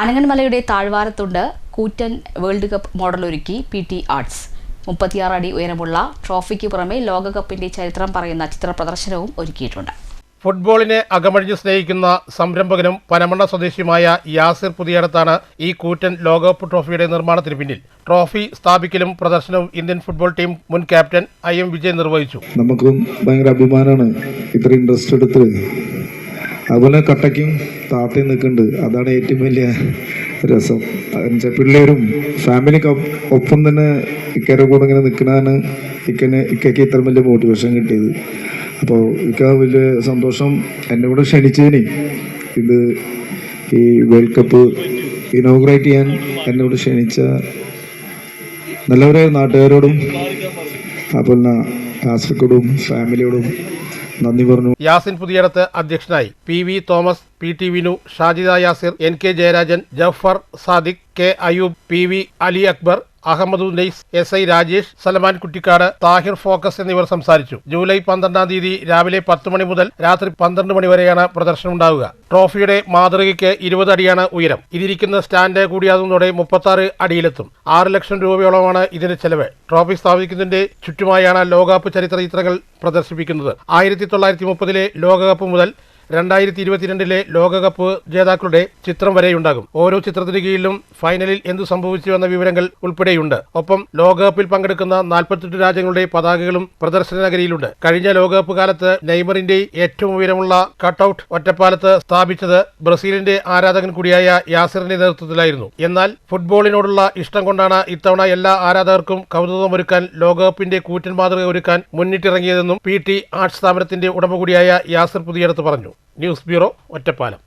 അനങ്ങൻമലയുടെ താഴ്വാരത്തുണ്ട് കൂറ്റൻ world cup മോഡലൊരുക്കി PT arts. 36 അടി ഉയരമുള്ള ട്രോഫിക്ക് പുറമെ ലോകകപ്പിന്റെ ചരിത്രം പറയുന്ന ചിത്രപ്രദർശനവും ഒരുക്കിയിട്ടുണ്ട്. ഫുട്ബോളിനെ അകമഴിഞ്ഞ് സ്നേഹിക്കുന്ന സംരംഭകനും പനമണ്ണ സ്വദേശിയുമായ യാസിർ പുതിയടത്താണ് ഈ കൂറ്റൻ ലോകകപ്പ് ട്രോഫിയുടെ നിർമ്മാണത്തിന് പിന്നിൽ. ട്രോഫി സ്ഥാപിക്കലും പ്രദർശനവും ഇന്ത്യൻ ഫുട്ബോൾ ടീം മുൻ ക്യാപ്റ്റൻ IM വിജയ് നിർവഹിച്ചു. നമുക്കും ഭയങ്കര അഭിമാനമാണ് ഇത്ര ഇൻട്രസ്റ്റ് എടുത്ത്. അതുപോലെ കട്ടയ്ക്കും താത്തയും നിൽക്കുന്നുണ്ട്. അതാണ് ഏറ്റവും വലിയ രസം. പിള്ളേരും ഫാമിലിക്ക് ഒപ്പം തന്നെ ഇക്കരെ കൂടെ ഇങ്ങനെ നിൽക്കണതാണ് ഇക്കയ്ക്ക് ഇത്ര വലിയ മോട്ടിവേഷൻ കിട്ടിയത്. അപ്പോൾ ഇക്ക വലിയ സന്തോഷം എന്നെ കൂടെ ക്ഷണിച്ചതിന്. ഇത് ഈ വേൾഡ് കപ്പ് ഇനോഗ്രേറ്റ് ചെയ്യാൻ എന്നോട് ക്ഷണിച്ച നല്ലവരെ നാട്ടുകാരോടും അതുപോലെ യാസിർക്കോടും ഫാമിലിയോടും നന്ദി പറഞ്ഞു. യാസിൻ പുതിയടത്ത് അധ്യക്ഷനായി. PV Thomas, PT Vinu, Shajida Yasir, NK Jayarajan, Jafar Sadiq, K Ayub, PV Ali Akbar, Ahammed Unnais, SI Rajesh, Salman Kuttikkad, Thahir Focus എന്നിവർ സംസാരിച്ചു. ജൂലൈ 12-ാം തീയതി രാവിലെ 10 മണി മുതൽ രാത്രി 12 മണി വരെയാണ് പ്രദർശനം ഉണ്ടാവുക. ട്രോഫിയുടെ മാതൃകയ്ക്ക് 20 അടിയാണ് ഉയരം. ഇതിരിക്കുന്ന സ്റ്റാൻഡ് കൂടിയാകുന്നതോടെ 36 അടിയിലെത്തും. 6 ലക്ഷം രൂപയോളമാണ് ഇതിന് ചെലവ്. ട്രോഫി സ്ഥാപിക്കുന്നതിന്റെ ചുറ്റുമായാണ് ലോകകപ്പ് ചരിത്ര ചിത്രങ്ങൾ പ്രദർശിപ്പിക്കുന്നത്. 1930-ലെ ലോകകപ്പ് മുതൽ 2022-ലെ ലോകകപ്പ് ജേതാക്കളുടെ ചിത്രം വരെയുണ്ടാകും. ഓരോ ചിത്രത്തിന് കീഴിലും ഫൈനലിൽ എന്തു സംഭവിച്ചുവെന്ന വിവരങ്ങൾ ഉൾപ്പെടെയുണ്ട്. ഒപ്പം ലോകകപ്പിൽ പങ്കെടുക്കുന്ന 48 രാജ്യങ്ങളുടെ പതാകകളും പ്രദർശന നഗരിയിലുണ്ട്. കഴിഞ്ഞ ലോകകപ്പ് കാലത്ത് നെയ്മറിന്റെ ഏറ്റവും ഉയരമുള്ള കട്ടൌട്ട് ഒറ്റപ്പാലത്ത് സ്ഥാപിച്ചത് ബ്രസീലിന്റെ ആരാധകൻ കൂടിയായ യാസിറിന്റെ നേതൃത്വത്തിലായിരുന്നു. എന്നാൽ ഫുട്ബോളിനോടുള്ള ഇഷ്ടം കൊണ്ടാണ് ഇത്തവണ എല്ലാ ആരാധകർക്കും കൗതുകമൊരുക്കാൻ ലോകകപ്പിന്റെ കൂറ്റൻ മാതൃക ഒരുക്കാൻ മുന്നിട്ടിറങ്ങിയതെന്നും PT ആർട്സ് സ്ഥാപനത്തിന്റെ ഉടമ കൂടിയായ യാസിർ പുതിയടത്ത് പറഞ്ഞു. News bureau, Ottapalam.